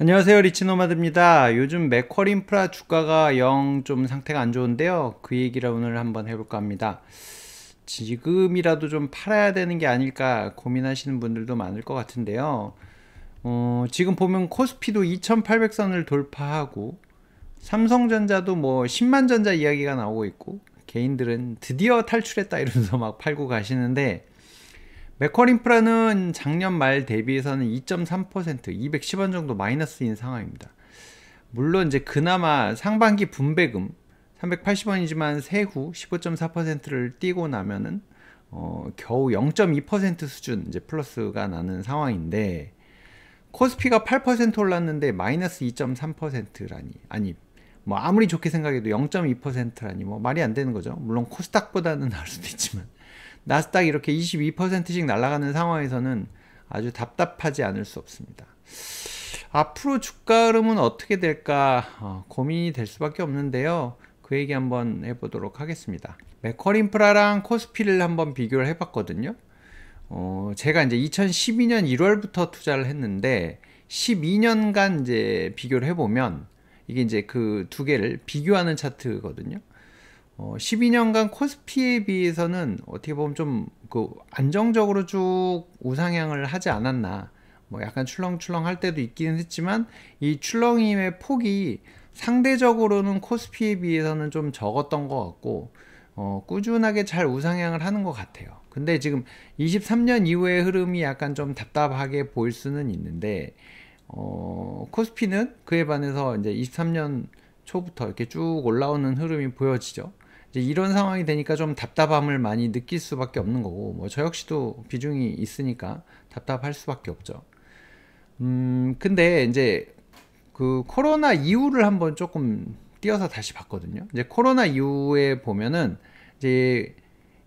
안녕하세요, 리치노마드입니다. 요즘 맥쿼리인프라 주가가 영 좀 상태가 안 좋은데요. 그 얘기를 오늘 한번 해볼까 합니다. 지금이라도 좀 팔아야 되는 게 아닐까 고민하시는 분들도 많을 것 같은데요. 지금 보면 코스피도 2800선을 돌파하고 삼성전자도 뭐 10만 전자 이야기가 나오고 있고 개인들은 드디어 탈출했다 이러면서 막 팔고 가시는데, 맥쿼리인프라는 작년 말 대비해서는 2.3%, 210원 정도 마이너스인 상황입니다. 물론 이제 그나마 상반기 분배금 380원이지만 세후 15.4%를 띄고 나면은 겨우 0.2% 수준 이제 플러스가 나는 상황인데, 코스피가 8% 올랐는데 마이너스 2.3%라니, 아니 뭐 아무리 좋게 생각해도 0.2%라니 뭐 말이 안 되는 거죠. 물론 코스닥보다는 나을 수도 있지만 나스닥 이렇게 22%씩 날아가는 상황에서는 아주 답답하지 않을 수 없습니다. 앞으로 주가 흐름은 어떻게 될까 고민이 될 수밖에 없는데요. 그 얘기 한번 해보도록 하겠습니다. 맥쿼리인프라랑 코스피를 한번 비교를 해봤거든요. 제가 이제 2012년 1월부터 투자를 했는데 12년간 이제 비교를 해보면 이게 이제 그 두 개를 비교하는 차트거든요. 12년간 코스피에 비해서는 어떻게 보면 좀 그 안정적으로 쭉 우상향을 하지 않았나. 뭐 약간 출렁출렁 할 때도 있기는 했지만 이 출렁임의 폭이 상대적으로는 코스피에 비해서는 좀 적었던 것 같고, 꾸준하게 잘 우상향을 하는 것 같아요. 근데 지금 23년 이후의 흐름이 약간 좀 답답하게 보일 수는 있는데, 코스피는 그에 반해서 이제 23년 초부터 이렇게 쭉 올라오는 흐름이 보여지죠. 이제 이런 상황이 되니까 좀 답답함을 많이 느낄 수밖에 없는 거고, 뭐 저 역시도 비중이 있으니까 답답할 수밖에 없죠. 근데 이제 그 코로나 이후를 한번 조금 띄어서 다시 봤거든요. 이제 코로나 이후에 보면은 이제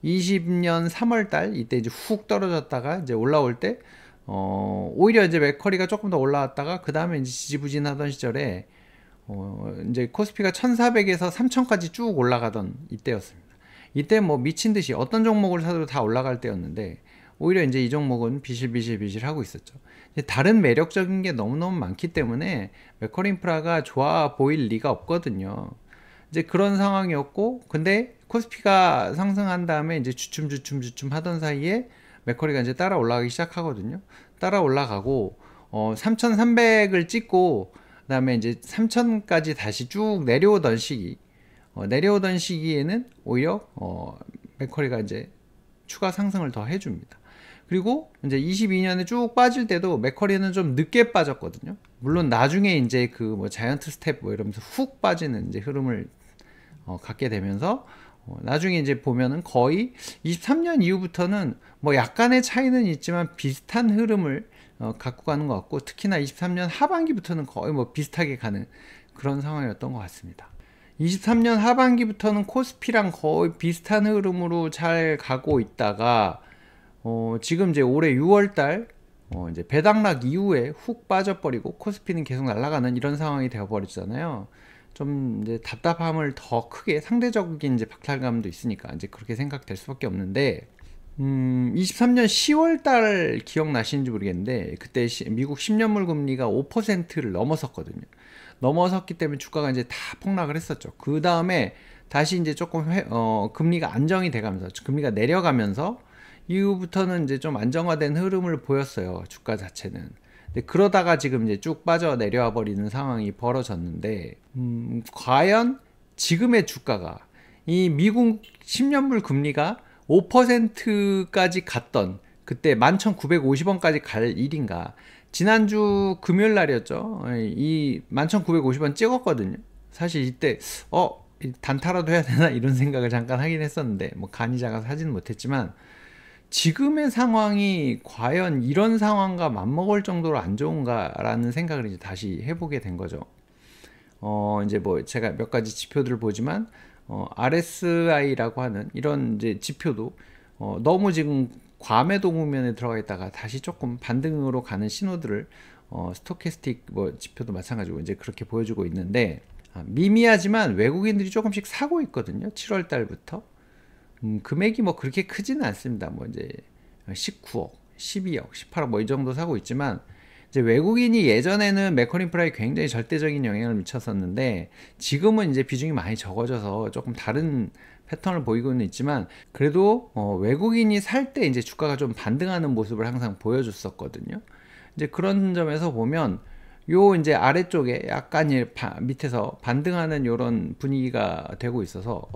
20년 3월 달 이때 이제 훅 떨어졌다가 이제 올라올 때 오히려 이제 맥커리가 조금 더 올라왔다가 그 다음에 이제 지지부진하던 시절에 이제 코스피가 1400에서 3000까지 쭉 올라가던 이때였습니다. 이때 뭐 미친 듯이 어떤 종목을 사도 다 올라갈 때였는데, 오히려 이제 이 종목은 비실비실 하고 있었죠. 다른 매력적인 게 너무너무 많기 때문에 맥쿼리인프라가 좋아 보일 리가 없거든요. 이제 그런 상황이었고, 근데 코스피가 상승한 다음에 이제 주춤 하던 사이에 맥쿼리가 이제 따라 올라가기 시작하거든요. 따라 올라가고 3,300을 찍고 그다음에 이제 3,000까지 다시 쭉 내려오던 시기, 내려오던 시기에는 오히려 맥쿼리가 이제 추가 상승을 더 해줍니다. 그리고 이제 22년에 쭉 빠질 때도 맥쿼리는 좀 늦게 빠졌거든요. 물론 나중에 이제 그 뭐 자이언트 스텝 뭐 이러면서 훅 빠지는 이제 흐름을 갖게 되면서 나중에 이제 보면은 거의 23년 이후부터는 뭐 약간의 차이는 있지만 비슷한 흐름을 갖고 가는 것 같고, 특히나 23년 하반기부터는 거의 뭐 비슷하게 가는 그런 상황이었던 것 같습니다. 23년 하반기부터는 코스피랑 거의 비슷한 흐름으로 잘 가고 있다가 지금 이제 올해 6월달 이제 배당락 이후에 훅 빠져버리고 코스피는 계속 날아가는 이런 상황이 되어버렸잖아요. 좀 이제 답답함을 더 크게, 상대적인 이제 박탈감도 있으니까 이제 그렇게 생각될 수밖에 없는데, 23년 10월 달 기억나시는지 모르겠는데 그때 미국 10년물 금리가 5%를 넘어섰거든요. 넘어섰기 때문에 주가가 이제 다 폭락을 했었죠. 그 다음에 다시 이제 조금 금리가 안정이 돼가면서, 금리가 내려가면서 이후부터는 이제 좀 안정화된 흐름을 보였어요, 주가 자체는. 근데 그러다가 지금 이제 쭉 빠져 내려와 버리는 상황이 벌어졌는데, 과연 지금의 주가가 이 미국 10년물 금리가 5%까지 갔던 그때 11,950원까지 갈 일인가. 지난주 금요일 날이었죠. 이 11,950원 찍었거든요. 사실 이때 단타라도 해야 되나 이런 생각을 잠깐 하긴 했었는데, 뭐 간이 작아서 하지는 못했지만, 지금의 상황이 과연 이런 상황과 맞먹을 정도로 안 좋은가라는 생각을 이제 다시 해보게 된 거죠. 이제 뭐 제가 몇 가지 지표들을 보지만 RSI라고 하는 이런 이제 지표도 너무 지금 과매도 국면에 들어가 있다가 다시 조금 반등으로 가는 신호들을 스토캐스틱 뭐 지표도 마찬가지고 이제 그렇게 보여주고 있는데, 미미하지만 외국인들이 조금씩 사고 있거든요. 7월 달부터. 금액이 뭐 그렇게 크지는 않습니다. 뭐 이제 19억, 12억, 18억 뭐 이 정도 사고 있지만, 이제 외국인이 예전에는 매컬인프라에 굉장히 절대적인 영향을 미쳤었는데 지금은 이제 비중이 많이 적어져서 조금 다른 패턴을 보이고는 있지만 그래도 외국인이 살 때 이제 주가가 좀 반등하는 모습을 항상 보여줬었거든요. 이제 그런 점에서 보면 요 이제 아래쪽에 약간 밑에서 반등하는 요런 분위기가 되고 있어서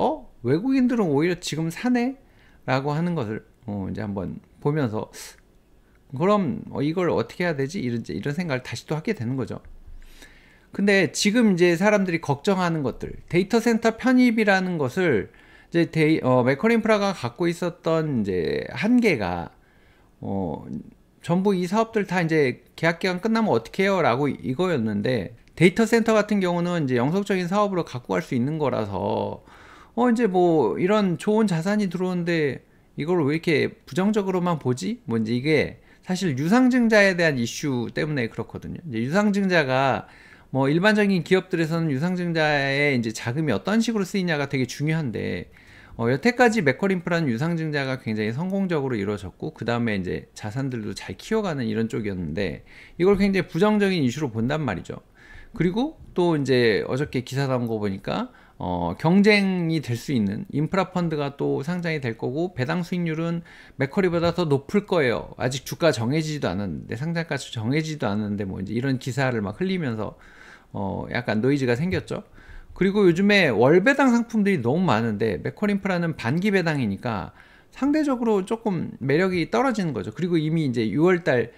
외국인들은 오히려 지금 사네? 라고 하는 것을 이제 한번 보면서 그럼 이걸 어떻게 해야 되지? 이런 생각을 다시 또 하게 되는 거죠. 근데 지금 이제 사람들이 걱정하는 것들, 데이터 센터 편입이라는 것을 이제 매컬인프라가 갖고 있었던 이제 한계가 전부 이 사업들 다 이제 계약 기간 끝나면 어떻게 해요? 라고 이거였는데 데이터 센터 같은 경우는 이제 영속적인 사업으로 갖고 갈 수 있는 거라서 이제 뭐 이런 좋은 자산이 들어오는데 이걸 왜 이렇게 부정적으로만 보지? 뭐 이제 이게 사실 유상증자에 대한 이슈 때문에 그렇거든요. 이제 유상증자가 뭐 일반적인 기업들에서는 유상증자의 이제 자금이 어떤 식으로 쓰이냐가 되게 중요한데 여태까지 매컬인프라는 유상증자가 굉장히 성공적으로 이루어졌고 그 다음에 이제 자산들도 잘 키워가는 이런 쪽이었는데 이걸 굉장히 부정적인 이슈로 본단 말이죠. 그리고 또 이제 어저께 기사 나온 거 보니까 경쟁이 될 수 있는 인프라 펀드가 또 상장이 될 거고 배당 수익률은 맥커리보다 더 높을 거예요. 아직 주가 정해지지도 않았는데 상장가치 정해지지도 않았는데 뭐 이제 이런 기사를 막 흘리면서 약간 노이즈가 생겼죠. 그리고 요즘에 월배당 상품들이 너무 많은데 맥커린프라는 반기 배당이니까 상대적으로 조금 매력이 떨어지는 거죠. 그리고 이미 이제 6월달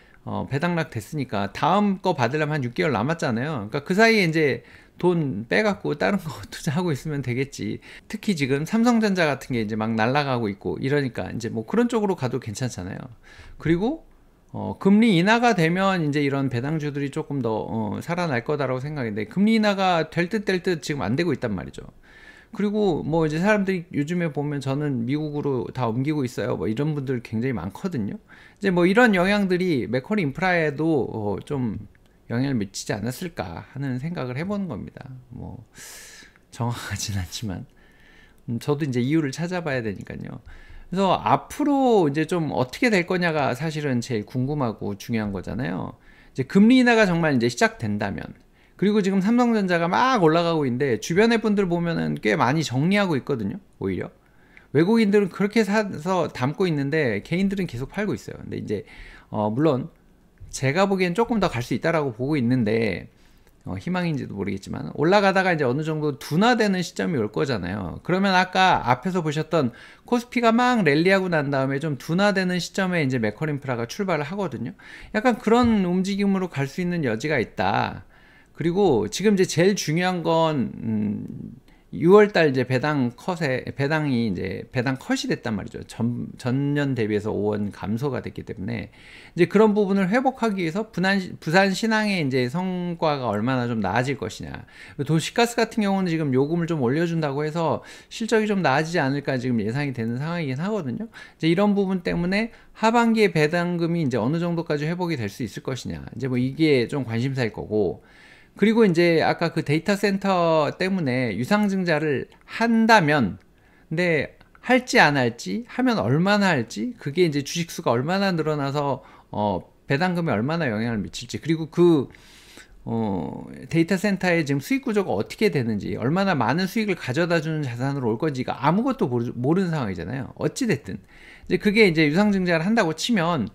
배당락 됐으니까 다음 거 받으려면 한 6개월 남았잖아요. 그러니까 그 사이에 이제 돈 빼갖고 다른 거 투자하고 있으면 되겠지. 특히 지금 삼성전자 같은 게 이제 막 날아가고 있고 이러니까 이제 뭐 그런 쪽으로 가도 괜찮잖아요. 그리고 금리 인하가 되면 이제 이런 배당주들이 조금 더 살아날 거다라고 생각인데 금리 인하가 될 듯 될 듯 지금 안 되고 있단 말이죠. 그리고 뭐 이제 사람들이 요즘에 보면 저는 미국으로 다 옮기고 있어요. 뭐 이런 분들 굉장히 많거든요. 이제 뭐 이런 영향들이 매커리 인프라에도 좀 영향을 미치지 않았을까 하는 생각을 해보는 겁니다. 뭐 정확하진 않지만 저도 이제 이유를 찾아봐야 되니까요. 그래서 앞으로 이제 좀 어떻게 될 거냐가 사실은 제일 궁금하고 중요한 거잖아요. 이제 금리 인하가 정말 이제 시작된다면 그리고 지금 삼성전자가 막 올라가고 있는데 주변의 분들 보면은 꽤 많이 정리하고 있거든요. 오히려 외국인들은 그렇게 사서 담고 있는데 개인들은 계속 팔고 있어요. 근데 이제 물론 제가 보기엔 조금 더 갈 수 있다라고 보고 있는데 희망인지도 모르겠지만 올라가다가 이제 어느 정도 둔화되는 시점이 올 거잖아요. 그러면 아까 앞에서 보셨던 코스피가 막 랠리하고 난 다음에 좀 둔화되는 시점에 이제 매컬인프라가 출발을 하거든요. 약간 그런 움직임으로 갈 수 있는 여지가 있다. 그리고 지금 이제 제일 중요한 건 6월달 이제 배당이 이제 배당 컷이 됐단 말이죠. 전년 대비해서 5원 감소가 됐기 때문에 이제 그런 부분을 회복하기 위해서 부산 신항의 이제 성과가 얼마나 좀 나아질 것이냐. 도시가스 같은 경우는 지금 요금을 좀 올려준다고 해서 실적이 좀 나아지지 않을까 지금 예상이 되는 상황이긴 하거든요. 이제 이런 부분 때문에 하반기에 배당금이 이제 어느 정도까지 회복이 될 수 있을 것이냐. 이제 뭐 이게 좀 관심사일 거고. 그리고 이제 아까 그 데이터 센터 때문에 유상증자를 한다면 근데 할지 안 할지 하면 얼마나 할지 그게 이제 주식수가 얼마나 늘어나서 배당금에 얼마나 영향을 미칠지 그리고 그 데이터 센터의 지금 수익 구조가 어떻게 되는지 얼마나 많은 수익을 가져다 주는 자산으로 올 건지가 아무것도 모르는 상황이잖아요. 어찌 됐든 이제 그게 이제 유상증자를 한다고 치면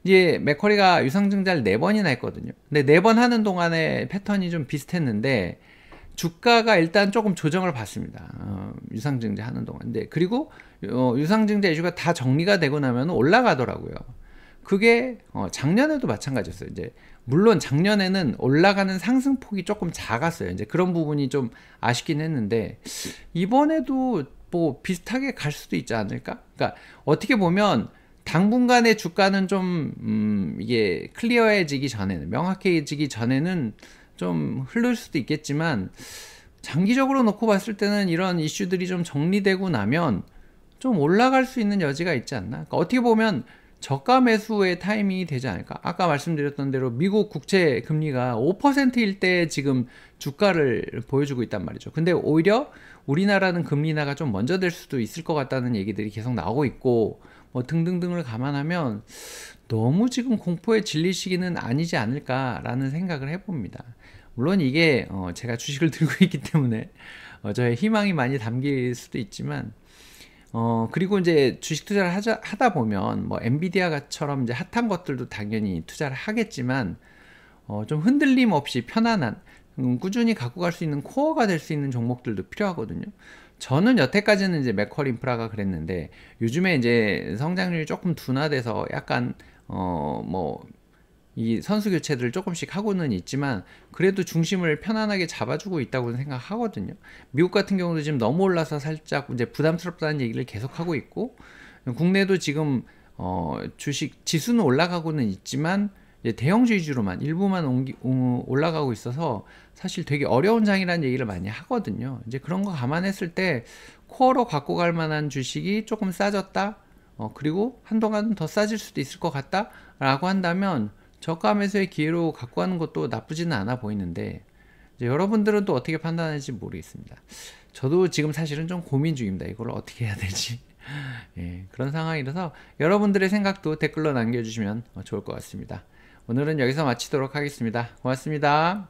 이제 맥커리가 유상증자를 4번이나 했거든요. 근데 4번 하는 동안에 패턴이 좀 비슷했는데 주가가 일단 조금 조정을 받습니다. 유상증자 하는 동안. 근데 그리고 유상증자 이슈가 다 정리가 되고 나면 올라가더라고요. 그게 작년에도 마찬가지였어요. 이제 물론 작년에는 올라가는 상승폭이 조금 작았어요. 이제 그런 부분이 좀 아쉽긴 했는데 이번에도 뭐 비슷하게 갈 수도 있지 않을까? 그러니까 어떻게 보면 당분간의 주가는 좀 이게 클리어해지기 전에는 명확해지기 전에는 좀 흐를 수도 있겠지만 장기적으로 놓고 봤을 때는 이런 이슈들이 좀 정리되고 나면 좀 올라갈 수 있는 여지가 있지 않나. 그러니까 어떻게 보면 저가 매수의 타이밍이 되지 않을까. 아까 말씀드렸던 대로 미국 국채 금리가 5%일 때 지금 주가를 보여주고 있단 말이죠. 근데 오히려 우리나라는 금리 인하가 좀 먼저 될 수도 있을 것 같다는 얘기들이 계속 나오고 있고 뭐 등등등을 감안하면 너무 지금 공포에 질리시기는 아니지 않을까라는 생각을 해봅니다. 물론 이게 제가 주식을 들고 있기 때문에 저의 희망이 많이 담길 수도 있지만 그리고 이제 주식 투자를 하다 보면 뭐 엔비디아처럼 이제 핫한 것들도 당연히 투자를 하겠지만 좀 흔들림 없이 편안한 꾸준히 갖고 갈 수 있는 코어가 될 수 있는 종목들도 필요하거든요. 저는 여태까지는 이제 맥쿼리 인프라가 그랬는데 요즘에 이제 성장률이 조금 둔화돼서 약간 뭐 이 선수 교체들을 조금씩 하고는 있지만 그래도 중심을 편안하게 잡아주고 있다고 생각하거든요. 미국 같은 경우도 지금 너무 올라서 살짝 이제 부담스럽다는 얘기를 계속 하고 있고, 국내도 지금 주식 지수는 올라가고는 있지만 이제 대형주 위주로만 일부만 올라가고 있어서 사실 되게 어려운 장이라는 얘기를 많이 하거든요. 이제 그런 거 감안했을 때 코어로 갖고 갈 만한 주식이 조금 싸졌다, 그리고 한동안은 더 싸질 수도 있을 것 같다 라고 한다면 저가 매수의 기회로 갖고 가는 것도 나쁘지는 않아 보이는데, 이제 여러분들은 또 어떻게 판단할지 모르겠습니다. 저도 지금 사실은 좀 고민 중입니다. 이걸 어떻게 해야 될지. 예, 그런 상황이라서 여러분들의 생각도 댓글로 남겨주시면 좋을 것 같습니다. 오늘은 여기서 마치도록 하겠습니다. 고맙습니다.